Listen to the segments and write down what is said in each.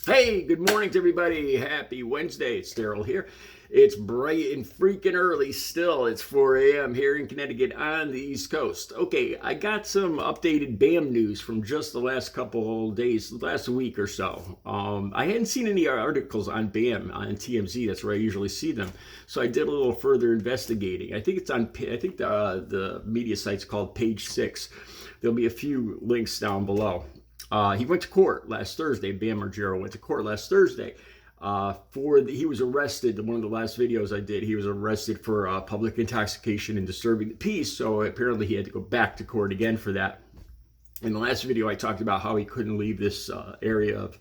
Hey, good morning to everybody. Happy Wednesday. It's Daryl here. It's bright and freaking early still. It's 4 a.m. here in Connecticut on the East Coast. Okay, I got some updated BAM news from just the last couple days, last week or so. I hadn't seen any articles on BAM on TMZ. That's where I usually see them. So I did a little further investigating. I think it's on, I think the media site's called Page 6. There'll be a few links down below. He went to court last Thursday. Bam Margera went to court last Thursday. He was arrested. One of the last videos I did, he was arrested for public intoxication and disturbing the peace. So apparently he had to go back to court again for that. In the last video, I talked about how he couldn't leave this area of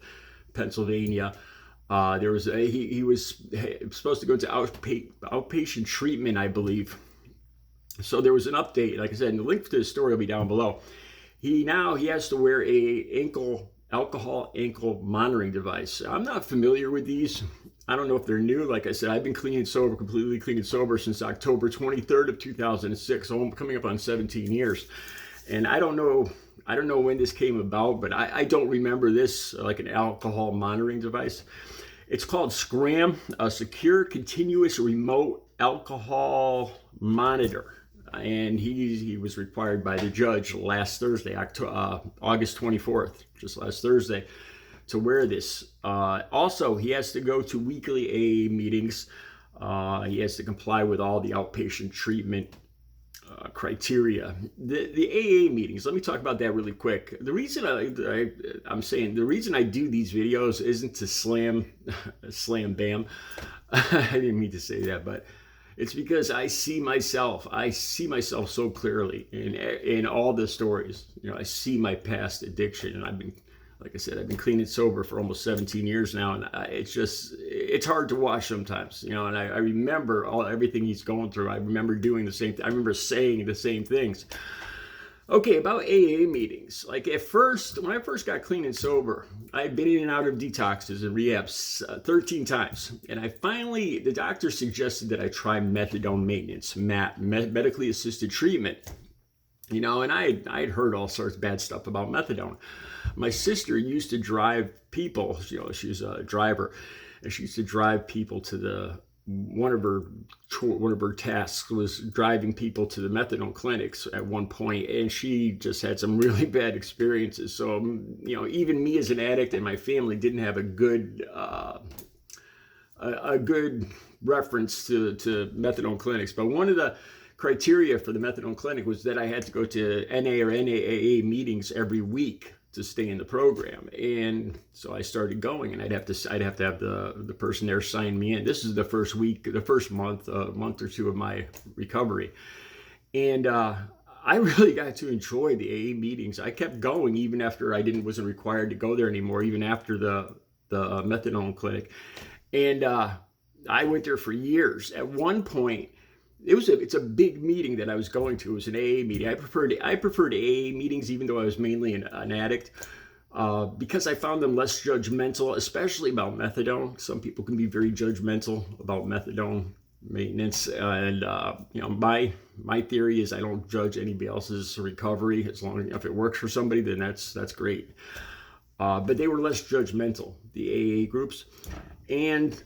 Pennsylvania. He was supposed to go to outpatient treatment, I believe. So there was an update. Like I said, and the link to the story will be down below. He has to wear a alcohol ankle monitoring device. I'm not familiar with these. I don't know if they're new. Like I said, I've been completely clean and sober since October 23rd of 2006. So I'm coming up on 17 years. And I don't know when this came about, but I don't remember this like an alcohol monitoring device. It's called SCRAM, a secure continuous remote alcohol monitor. And he was required by the judge last Thursday, August 24th, just last Thursday, to wear this. Also, he has to go to weekly AA meetings. He has to comply with all the outpatient treatment criteria. The AA meetings, let me talk about that really quick. The reason the reason I do these videos isn't to slam BAM. I didn't mean to say that, but it's because I see myself so clearly in all the stories. I see my past addiction, and like I said, I've been clean and sober for almost 17 years now, and it's hard to watch sometimes, and I remember everything he's going through. I remember doing the same thing. I remember saying the same things. Okay, about AA meetings. Like when I first got clean and sober, I had been in and out of detoxes and rehabs 13 times. And the doctor suggested that I try methadone maintenance, medically assisted treatment. And I'd heard all sorts of bad stuff about methadone. My sister used to drive people, she was a driver, and she used to drive people to one of her tasks was driving people to the methadone clinics at one point, and she just had some really bad experiences. So even me as an addict and my family didn't have a good reference to methadone clinics. But one of the criteria for the methadone clinic was that I had to go to NA or NAAA meetings every week to stay in the program. And so I started going, and I'd have to have the person there sign me in. This is the first month or two of my recovery. And I really got to enjoy the AA meetings. I kept going even after I wasn't required to go there anymore, even after the methadone clinic. And I went there for years. At one point, it's a big meeting that I was going to. It was an AA meeting. I preferred AA meetings, even though I was mainly an addict, because I found them less judgmental, especially about methadone. Some people can be very judgmental about methadone maintenance, and my theory is I don't judge anybody else's recovery. As long as if it works for somebody, then that's great. But they were less judgmental, the AA groups, and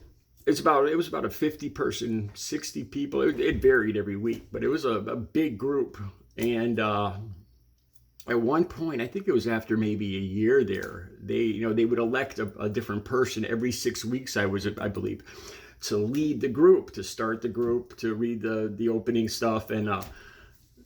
it was about a 50-person, 60 people. It varied every week, but it was a big group. And at one point, I think it was after maybe a year there, they would elect a different person every 6 weeks. I believe, to lead the group, to start the group, to read the opening stuff, and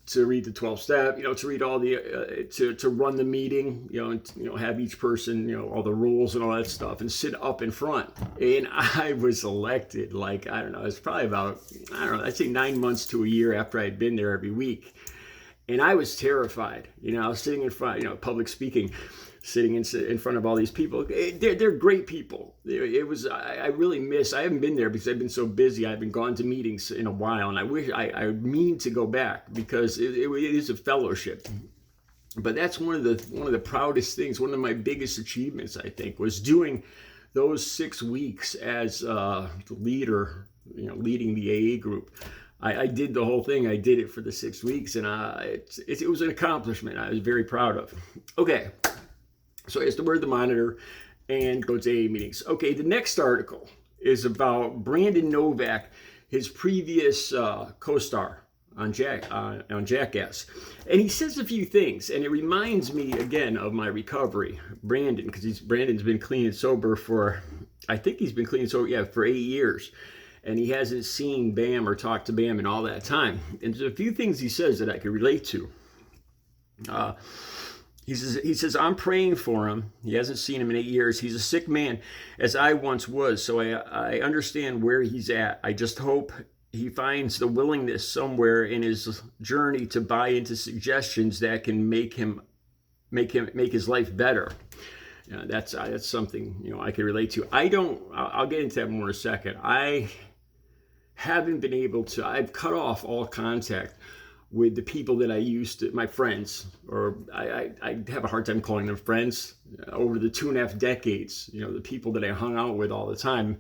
to read the 12 step, to read all the, to run the meeting, and, have each person, all the rules and all that stuff, and sit up in front. And I was elected, like, I don't know, it's probably about, I'd say 9 months to a year after I'd been there every week. And I was terrified, I was sitting in front, public speaking, sitting in front of all these people. They're great people. I haven't been there because I've been so busy. I've been gone to meetings in a while, and I mean to go back because it is a fellowship. But that's one of the proudest things, one of my biggest achievements, I think, was doing those 6 weeks as the leader, leading the AA group. I did the whole thing. I did it for the 6 weeks, and it was an accomplishment I was very proud of. Okay. So I used to wear the monitor, and go to AA meetings. Okay, the next article is about Brandon Novak, his previous co-star on Jackass. And he says a few things, and it reminds me again of my recovery, Brandon, because Brandon's been clean and sober for, I think he's been clean and sober, for 8 years. And he hasn't seen Bam or talked to Bam in all that time. And there's a few things he says that I can relate to. He says, I'm praying for him. He hasn't seen him in 8 years. He's a sick man, as I once was, so I understand where he's at. I just hope he finds the willingness somewhere in his journey to buy into suggestions that can make his life better. That's something I can relate to. I'll get into that more in a second. I haven't been able to. I've cut off all contact with the people that I used to, my friends, or I have a hard time calling them friends, over the 2.5 decades. The people that I hung out with all the time.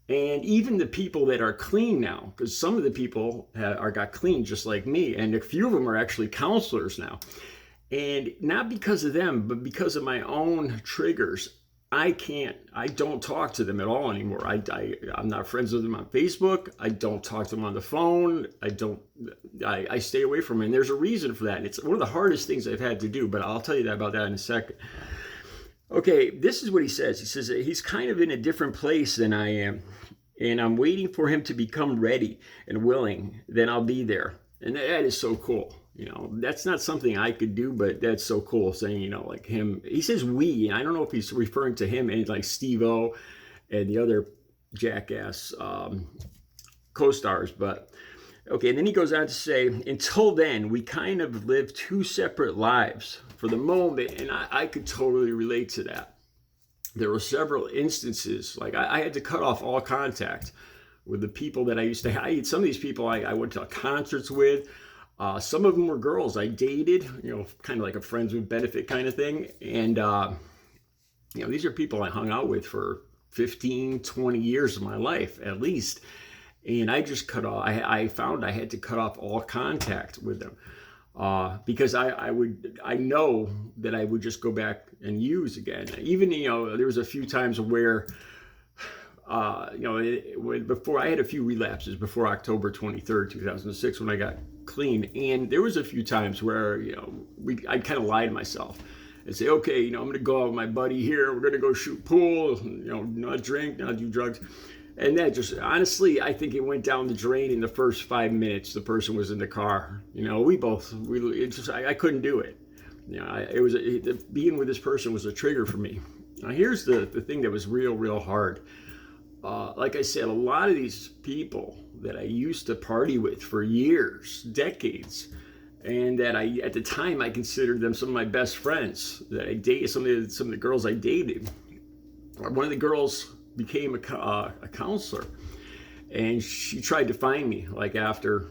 And even the people that are clean now, because some of the people got clean just like me, and a few of them are actually counselors now. And not because of them, but because of my own triggers, I don't talk to them at all anymore. I'm not friends with them on Facebook. I don't talk to them on the phone. I stay away from them. And there's a reason for that. And it's one of the hardest things I've had to do, but I'll tell you about that in a second. Okay, this is what he says. He says that he's kind of in a different place than I am, and I'm waiting for him to become ready and willing. Then I'll be there. And that is so cool. That's not something I could do, but that's so cool saying, like him. He says we, and I don't know if he's referring to him and like Steve-O and the other Jackass co-stars, but okay. And then he goes on to say, until then, we kind of live 2 separate lives for the moment, and I could totally relate to that. There were several instances, like I had to cut off all contact with the people that I used to. Some of these people I went to concerts with. Some of them were girls I dated, kind of like a friends with benefit kind of thing. And, these are people I hung out with for 15, 20 years of my life, at least. And I just cut off, I found I had to cut off all contact with them. Because I know that I would just go back and use again. Even, there was a few times where, before I had a few relapses before October 23rd, 2006, when I got clean. And there was a few times where, I'd kind of lie to myself and say, okay, I'm going to go out with my buddy here. We're going to go shoot pool, not drink, not do drugs. And that just, honestly, I think it went down the drain in the first 5 minutes. The person was in the car. I couldn't do it. Being with this person was a trigger for me. Now, here's the thing that was real hard. Like I said, a lot of these people that I used to party with for years, decades, and that at the time I considered them some of my best friends that I dated, some of the girls I dated. One of the girls became a counselor, and she tried to find me like after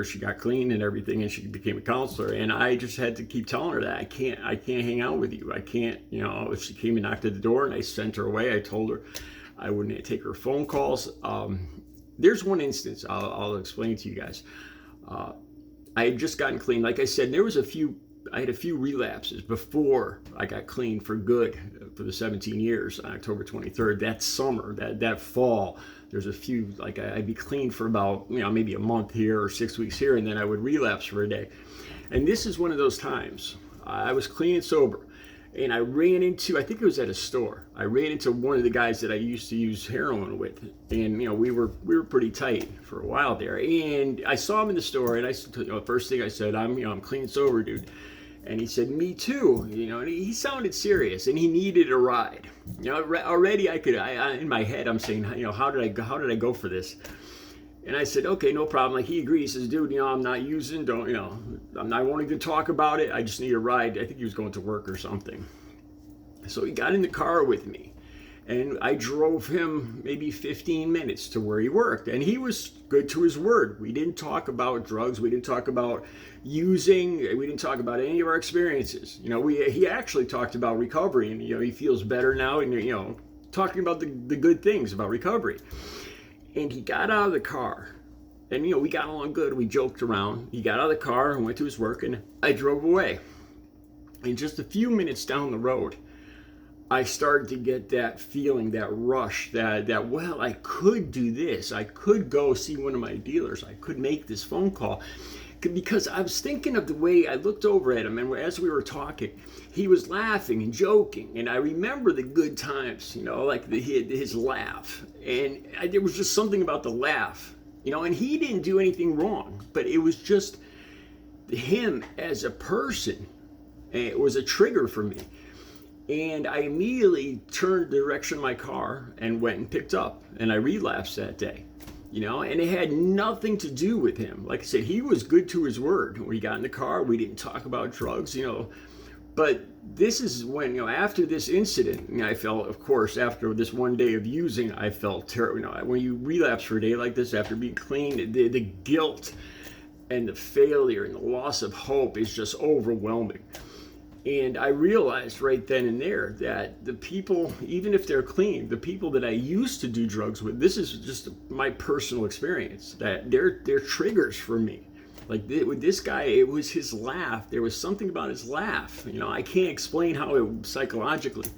she got clean and everything, and she became a counselor. And I just had to keep telling her that I can't hang out with you. I can't, if she came and knocked at the door and I sent her away, I told her I wouldn't take her phone calls. There's one instance I'll explain to you guys. I had just gotten clean. Like I said, I had a few relapses before I got clean for good for the 17 years on October 23rd. That summer, that fall, there's a few, like I'd be clean for about, maybe a month here or 6 weeks here, and then I would relapse for a day. And this is one of those times. I was clean and sober, and I think it was at a store. I ran into one of the guys that I used to use heroin with, and we were pretty tight for a while there. And I saw him in the store, and the first thing I said, I'm clean and sober, dude. And he said, me too, and he sounded serious, and he needed a ride. Already in my head, I'm saying, how did I go for this? And I said, okay, no problem. Like, he agreed. He says, dude, I'm not using, I won't even talk about it. I just need a ride. I think he was going to work or something. So he got in the car with me, and I drove him maybe 15 minutes to where he worked. And he was good to his word. We didn't talk about drugs. We didn't talk about using. We didn't talk about any of our experiences. He actually talked about recovery, and, he feels better now, and, talking about the good things about recovery. And he got out of the car, and, we got along good. We joked around. He got out of the car and went to his work, and I drove away. And just a few minutes down the road, I started to get that feeling, that rush, that well, I could do this. I could go see one of my dealers. I could make this phone call. Because I was thinking of the way I looked over at him, and as we were talking, he was laughing and joking, and I remember the good times, like his laugh, and there was just something about the laugh, and he didn't do anything wrong, but it was just him as a person. It was a trigger for me. And I immediately turned the direction of my car and went and picked up, and I relapsed that day. And it had nothing to do with him. Like I said, he was good to his word. When we got in the car, we didn't talk about drugs, But this is when, after this incident, I felt, of course, after this one day of using, I felt terrible. When you relapse for a day like this after being clean, the guilt and the failure and the loss of hope is just overwhelming. And I realized right then and there that the people, even if they're clean, the people that I used to do drugs with, this is just my personal experience, that they're triggers for me. Like with this guy, it was his laugh. There was something about his laugh. I can't explain how it psychologically,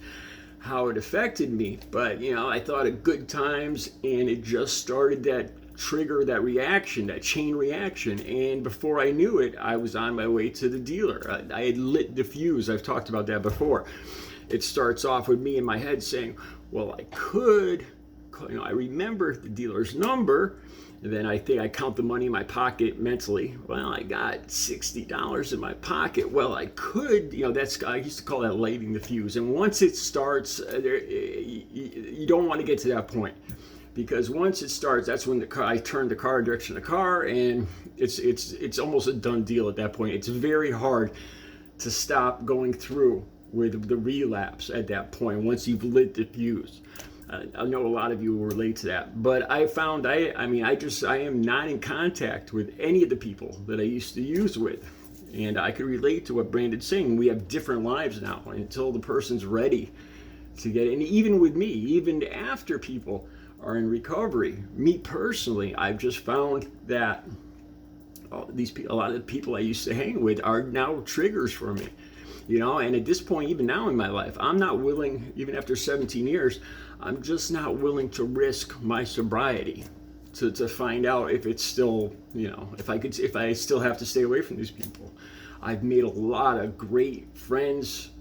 how it affected me. But, I thought of good times, and it just started that trigger, that reaction, that chain reaction, and before I knew it, I was on my way to the dealer. I had lit the fuse. I've talked about that before. It starts off with me in my head saying, well, I could, I remember the dealer's number, and then I think I count the money in my pocket mentally. Well, I got $60 in my pocket. Well, I could, I used to call that lighting the fuse. And once it starts, you don't want to get to that point. Because once it starts, that's when I turn the car direction of the car, and it's almost a done deal at that point. It's very hard to stop going through with the relapse at that point once you've lit the fuse. I know a lot of you will relate to that, but I found I am not in contact with any of the people that I used to use with, and I could relate to what Brandon's saying. We have different lives now until the person's ready to get in. Even with me, even after people are in recovery, me personally, I've just found that a lot of the people I used to hang with are now triggers for me, and at this point, even now in my life, I'm not willing, even after 17 years, I'm just not willing to risk my sobriety to find out if it's still, if I still have to stay away from these people. I've made a lot of great friends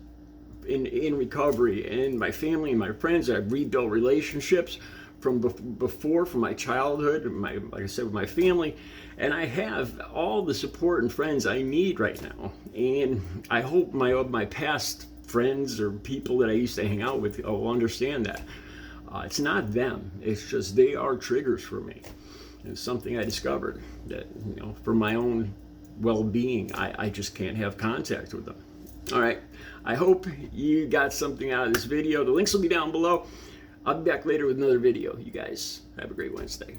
in recovery, and my family and my friends. I've rebuilt relationships from before, from my childhood, like I said, with my family, and I have all the support and friends I need right now. And I hope my past friends or people that I used to hang out with will understand that. It's not them, it's just they are triggers for me. And it's something I discovered that, for my own well-being, I just can't have contact with them. All right, I hope you got something out of this video. The links will be down below. I'll be back later with another video. You guys have a great Wednesday.